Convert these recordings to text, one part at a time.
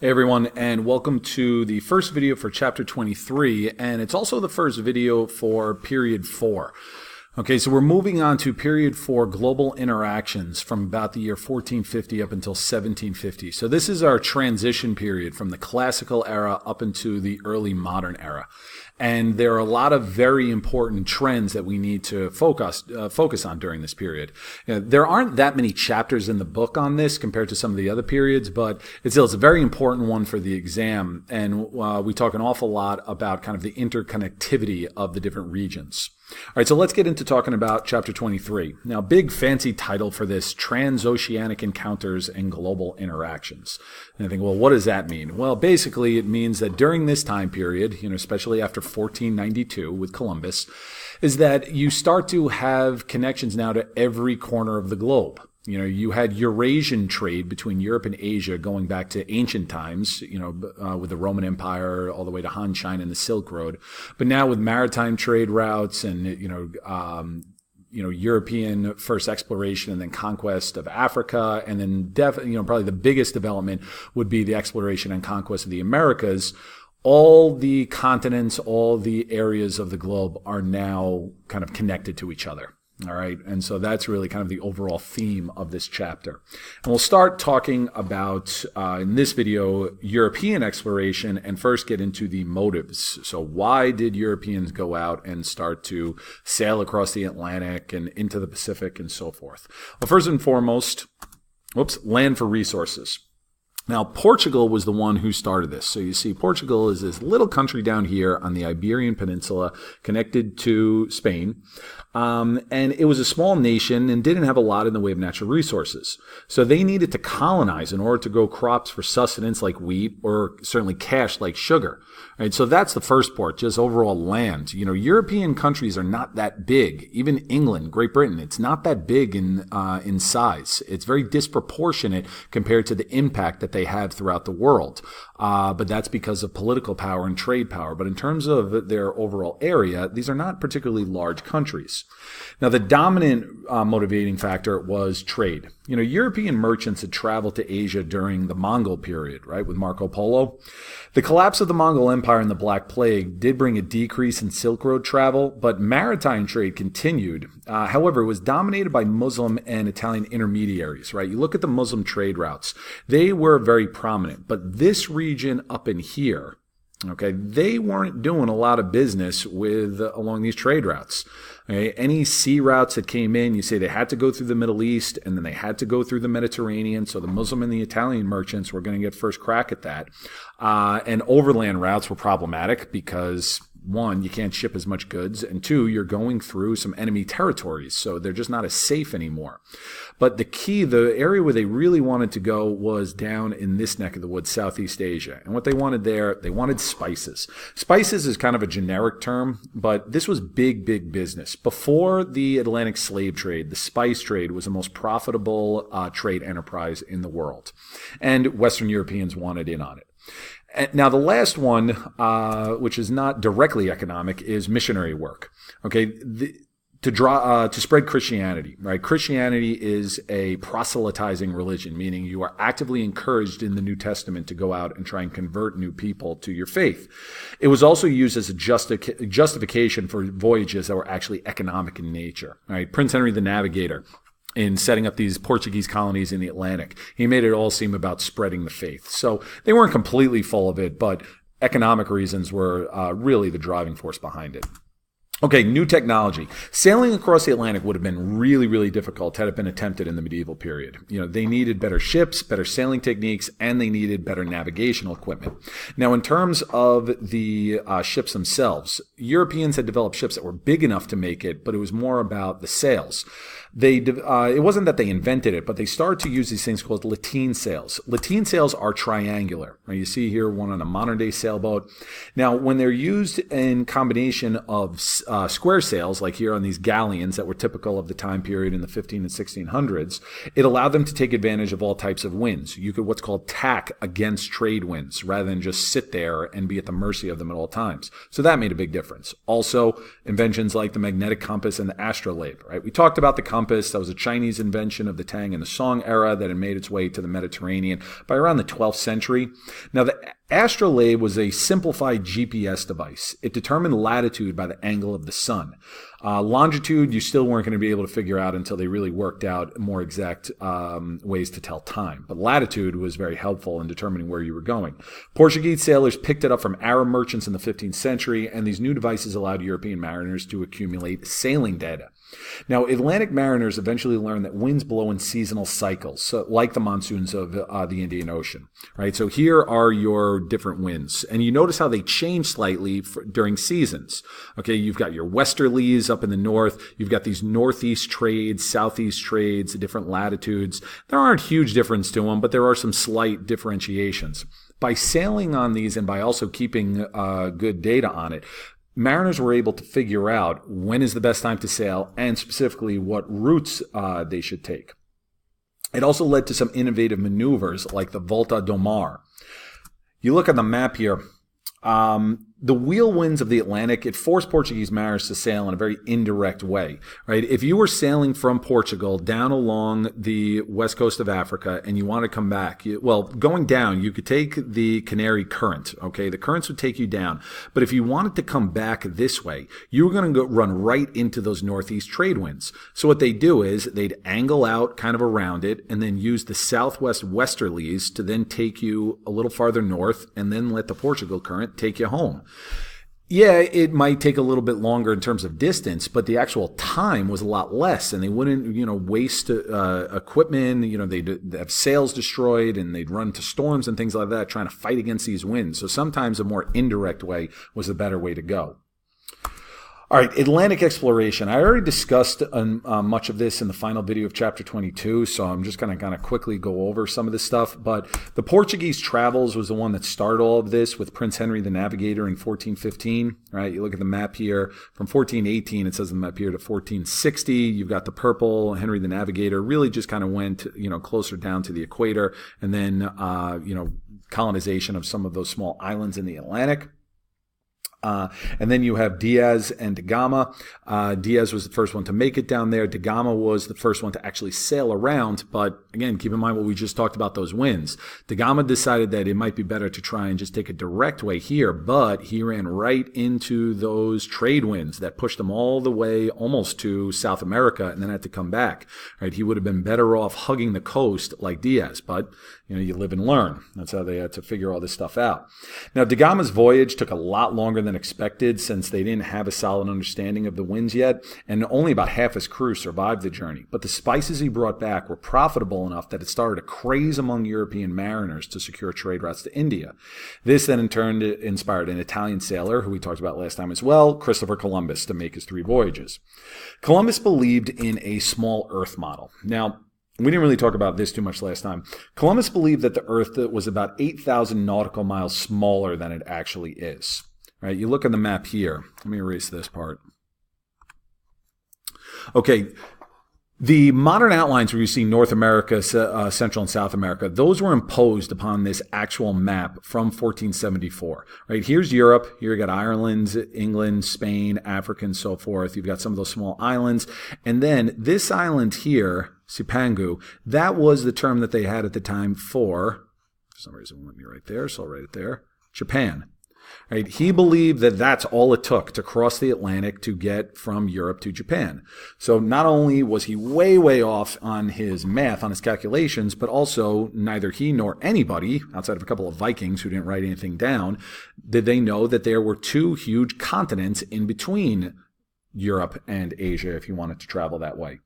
Hey everyone, and welcome to the first video for chapter 23, and it's also the first video for period 4. Okay, so we're moving on to period 4, global interactions from about the year 1450 up until 1750. So this is our transition period from the classical era up into the early modern era. And there are a lot of very important trends that we need to focus on during this period. There aren't that many chapters in the book on this compared to some of the other periods, but it's a very important one for the exam. And we talk an awful lot about kind of the interconnectivity of the different regions. All right, so let's get into talking about chapter 23. Now, big fancy title for this, Transoceanic Encounters and Global Interactions. And I think, well, what does that mean? Well, basically, it means that during this time period, especially after 1492 with Columbus, is that you start to have connections now to every corner of the globe. You had Eurasian trade between Europe and Asia going back to ancient times, with the Roman Empire all the way to Han, China, and the Silk Road. But now with maritime trade routes and, European first exploration and then conquest of Africa, and then probably the biggest development would be the exploration and conquest of the Americas. All the continents, all the areas of the globe are now kind of connected to each other. All right. And so that's really kind of the overall theme of this chapter. And we'll start talking about, in this video, European exploration and first get into the motives. So why did Europeans go out and start to sail across the Atlantic and into the Pacific and so forth? Well, first and foremost, land for resources. Now, Portugal was the one who started this. So you see, Portugal is this little country down here on the Iberian Peninsula connected to Spain. And it was a small nation and didn't have a lot in the way of natural resources. So they needed to colonize in order to grow crops for sustenance like wheat or certainly cash like sugar. Right? So that's the first part, just overall land. European countries are not that big. Even England, Great Britain, it's not that big in size. It's very disproportionate compared to the impact that they have throughout the world. But that's because of political power and trade power. But in terms of their overall area, these are not particularly large countries. Now, the dominant motivating factor was trade. European merchants had traveled to Asia during the Mongol period, right, with Marco Polo. The collapse of the Mongol Empire and the Black Plague did bring a decrease in Silk Road travel, but maritime trade continued. However, it was dominated by Muslim and Italian intermediaries, right? You look at the Muslim trade routes. They were very prominent, but this region up in here, okay, they weren't doing a lot of business along these trade routes. Okay? Any sea routes that came in, you say they had to go through the Middle East and then they had to go through the Mediterranean. So the Muslim and the Italian merchants were going to get first crack at that. And overland routes were problematic because, one, you can't ship as much goods, and two, you're going through some enemy territories, so they're just not as safe anymore. But the area where they really wanted to go was down in this neck of the woods, Southeast Asia. And what they wanted there, they wanted spices. Spices is kind of a generic term, but this was big, big business. Before the Atlantic slave trade, the spice trade was the most profitable trade enterprise in the world. And Western Europeans wanted in on it. Now, the last one, which is not directly economic, is missionary work. Okay, to spread Christianity, right? Christianity is a proselytizing religion, meaning you are actively encouraged in the New Testament to go out and try and convert new people to your faith. It was also used as a justification for voyages that were actually economic in nature. Right? Prince Henry the Navigator, in setting up these Portuguese colonies in the Atlantic, he made it all seem about spreading the faith. So they weren't completely full of it, but economic reasons were really the driving force behind it. Okay, new technology. Sailing across the Atlantic would have been really, really difficult had it been attempted in the medieval period. They needed better ships, better sailing techniques, and they needed better navigational equipment. Now, in terms of the ships themselves, Europeans had developed ships that were big enough to make it, but it was more about the sails. It wasn't that they invented it, but they started to use these things called lateen sails. Lateen sails are triangular. Right? You see here one on a modern-day sailboat. Now, when they're used in combination of square sails, like here on these galleons that were typical of the time period in the 15 and 1600s, it allowed them to take advantage of all types of winds. You could what's called tack against trade winds rather than just sit there and be at the mercy of them at all times. So that made a big difference. Also, inventions like the magnetic compass and the astrolabe. Right? We talked about the compass compass. That was a Chinese invention of the Tang and the Song era that had made its way to the Mediterranean by around the 12th century. Now, the Astrolabe was a simplified GPS device. It determined latitude by the angle of the sun. Longitude, you still weren't going to be able to figure out until they really worked out more exact ways to tell time. But latitude was very helpful in determining where you were going. Portuguese sailors picked it up from Arab merchants in the 15th century, and these new devices allowed European mariners to accumulate sailing data. Now, Atlantic mariners eventually learned that winds blow in seasonal cycles, so like the monsoons of the Indian Ocean, right? So here are your different winds, and you notice how they change slightly during seasons. Okay, you've got your westerlies up in the north, you've got these northeast trades, southeast trades, different latitudes. There aren't huge difference to them, but there are some slight differentiations. By sailing on these and by also keeping good data on it, mariners were able to figure out when is the best time to sail and specifically what routes they should take. It also led to some innovative maneuvers like the Volta do Mar. You look at the map here, the wheel winds of the Atlantic, it forced Portuguese mariners to sail in a very indirect way, right? If you were sailing from Portugal down along the west coast of Africa and you want to come back, going down, you could take the Canary Current, okay? The currents would take you down. But if you wanted to come back this way, you were going to run right into those northeast trade winds. So what they do is they'd angle out kind of around it and then use the southwest westerlies to then take you a little farther north and then let the Portugal current take you home. Yeah, it might take a little bit longer in terms of distance, but the actual time was a lot less, and they wouldn't, waste equipment. They'd have sails destroyed, and they'd run into storms and things like that, trying to fight against these winds. So sometimes a more indirect way was the better way to go. All right, Atlantic exploration. I already discussed much of this in the final video of Chapter 22, so I'm just going to kind of quickly go over some of this stuff. But the Portuguese Travels was the one that started all of this with Prince Henry the Navigator in 1415. Right, you look at the map here from 1418. It says on the map here to 1460. You've got the purple Henry the Navigator. Really just kind of went closer down to the equator, and then colonization of some of those small islands in the Atlantic. And then you have Diaz and Tagami. Diaz was the first one to make it down there. Tagami was the first one to actually sail around. But again, keep in mind what we just talked about, those winds. Tagami decided that it might be better to try and just take a direct way here, but he ran right into those trade winds that pushed him all the way almost to South America and then had to come back. Right? He would have been better off hugging the coast like Diaz, but you live and learn. That's how they had to figure all this stuff out. Now, Tagami's voyage took a lot longer than expected since they didn't have a solid understanding of the winds yet, and only about half his crew survived the journey. But the spices he brought back were profitable enough that it started a craze among European mariners to secure trade routes to India. This then in turn inspired an Italian sailor, who we talked about last time as well, Christopher Columbus, to make his 3 voyages. Columbus believed in a small Earth model. Now, we didn't really talk about this too much last time. Columbus believed that the Earth was about 8,000 nautical miles smaller than it actually is. Right? You look at the map here. Let me erase this part. Okay. The modern outlines where you see North America, Central and South America, those were imposed upon this actual map from 1474. Right? Here's Europe. Here you got Ireland, England, Spain, Africa, and so forth. You've got some of those small islands. And then this island here, Sipangu, that was the term that they had at the time for some reason it won't let me right there, so I'll write it there, Japan. Right? He believed that that's all it took to cross the Atlantic to get from Europe to Japan. So not only was he way, way off on his math, on his calculations, but also neither he nor anybody, outside of a couple of Vikings who didn't write anything down, did they know that there were 2 huge continents in between Europe and Asia if you wanted to travel that way.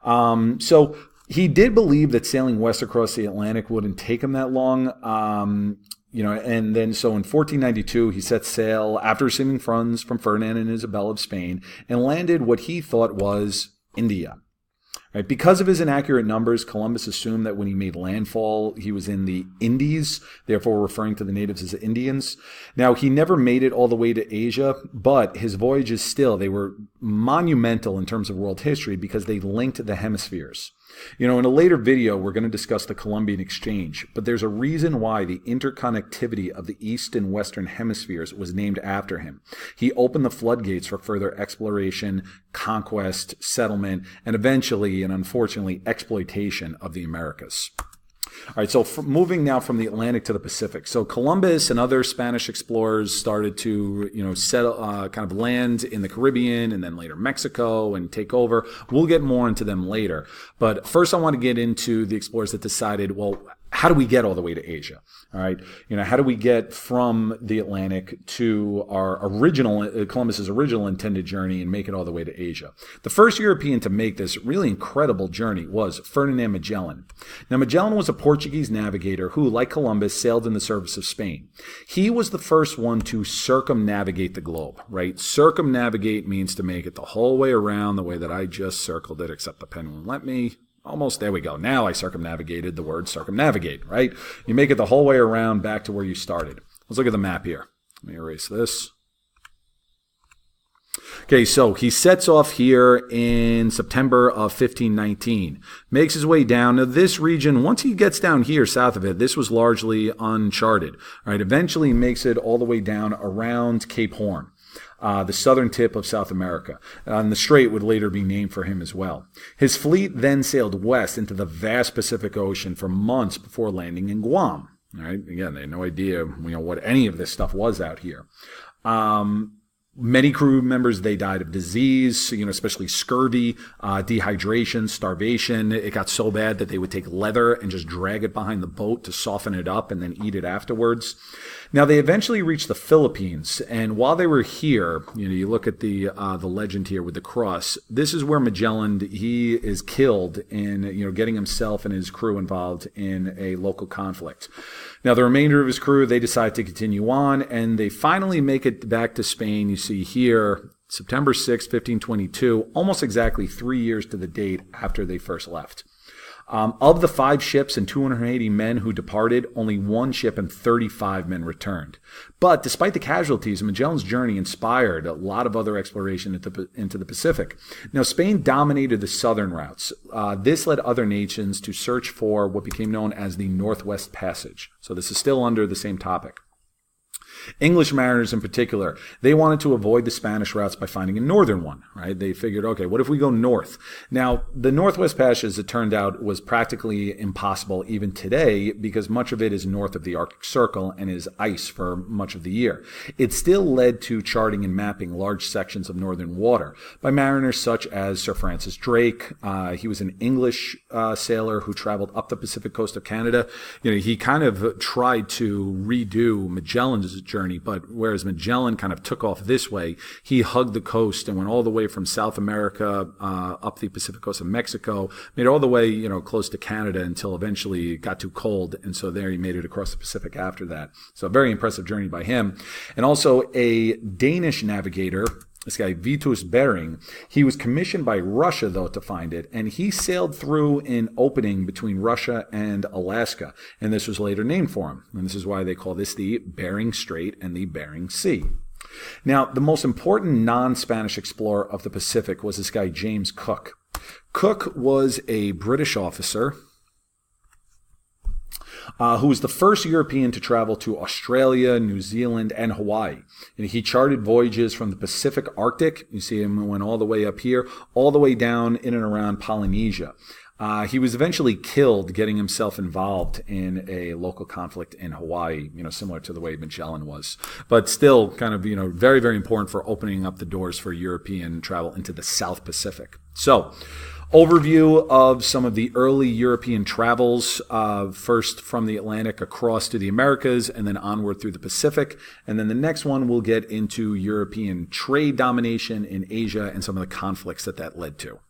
So he did believe that sailing west across the Atlantic wouldn't take him that long. And then so in 1492, he set sail after receiving funds from Ferdinand and Isabella of Spain and landed what he thought was India. Right? Because of his inaccurate numbers, Columbus assumed that when he made landfall, he was in the Indies, therefore referring to the natives as Indians. Now, he never made it all the way to Asia, but his voyages still, they were monumental in terms of world history because they linked the hemispheres. In a later video, we're going to discuss the Columbian Exchange, but there's a reason why the interconnectivity of the East and Western hemispheres was named after him. He opened the floodgates for further exploration, conquest, settlement, and eventually, and unfortunately, exploitation of the Americas. All right, so moving now from the Atlantic to the Pacific. So Columbus and other Spanish explorers started to, settle, kind of land in the Caribbean and then later Mexico and take over. We'll get more into them later. But first I want to get into the explorers that decided, well, how do we get all the way to Asia? All right. How do we get from the Atlantic to our Columbus's original intended journey and make it all the way to Asia? The first European to make this really incredible journey was Ferdinand Magellan. Now, Magellan was a Portuguese navigator who, like Columbus, sailed in the service of Spain. He was the first one to circumnavigate the globe, right? Circumnavigate means to make it the whole way around the way that I just circled it, except the pen won't let me. Almost, there we go. Now I circumnavigated the word circumnavigate, right? You make it the whole way around back to where you started. Let's look at the map here. Let me erase this. Okay, so he sets off here in September of 1519, makes his way down. Now, this region, once he gets down here south of it, this was largely uncharted. All right, eventually makes it all the way down around Cape Horn. The southern tip of South America. And the strait would later be named for him as well. His fleet then sailed west into the vast Pacific Ocean for months before landing in Guam. All right? Again, they had no idea what any of this stuff was out here. Many crew members, they died of disease, especially scurvy, dehydration, starvation. It got so bad that they would take leather and just drag it behind the boat to soften it up and then eat it afterwards. Now, they eventually reached the Philippines, and while they were here, you look at the legend here with the cross. This is where Magellan, he is killed in, getting himself and his crew involved in a local conflict. Now, the remainder of his crew, they decide to continue on, and they finally make it back to Spain. You see here, September 6, 1522, almost exactly 3 years to the date after they first left. Of the 5 ships and 280 men who departed, only 1 ship and 35 men returned. But despite the casualties, Magellan's journey inspired a lot of other exploration into the Pacific. Now, Spain dominated the southern routes. This led other nations to search for what became known as the Northwest Passage. So this is still under the same topic. English mariners in particular, they wanted to avoid the Spanish routes by finding a northern one, right? They figured, okay, what if we go north? Now, the Northwest Passage, as it turned out, was practically impossible even today because much of it is north of the Arctic Circle and is ice for much of the year. It still led to charting and mapping large sections of northern water by mariners such as Sir Francis Drake. He was an English sailor who traveled up the Pacific coast of Canada. He kind of tried to redo Magellan's journey, but whereas Magellan kind of took off this way, he hugged the coast and went all the way from South America up the Pacific coast of Mexico, made it all the way close to Canada until eventually it got too cold, and so there he made it across the Pacific after that. So a very impressive journey by him. And also a Danish navigator, this guy Vitus Bering, he was commissioned by Russia, though, to find it, and he sailed through an opening between Russia and Alaska, and this was later named for him. And this is why they call this the Bering Strait and the Bering Sea. Now, the most important non-Spanish explorer of the Pacific was this guy James Cook. Cook was a British officer who was the first European to travel to Australia, New Zealand, and Hawaii. And he charted voyages from the Pacific Arctic. You see him went all the way up here, all the way down in and around Polynesia. He was eventually killed getting himself involved in a local conflict in Hawaii, similar to the way Magellan was. But still kind of, very, very important for opening up the doors for European travel into the South Pacific. So, overview of some of the early European travels, first from the Atlantic across to the Americas and then onward through the Pacific. And then the next one we'll get into European trade domination in Asia and some of the conflicts that led to.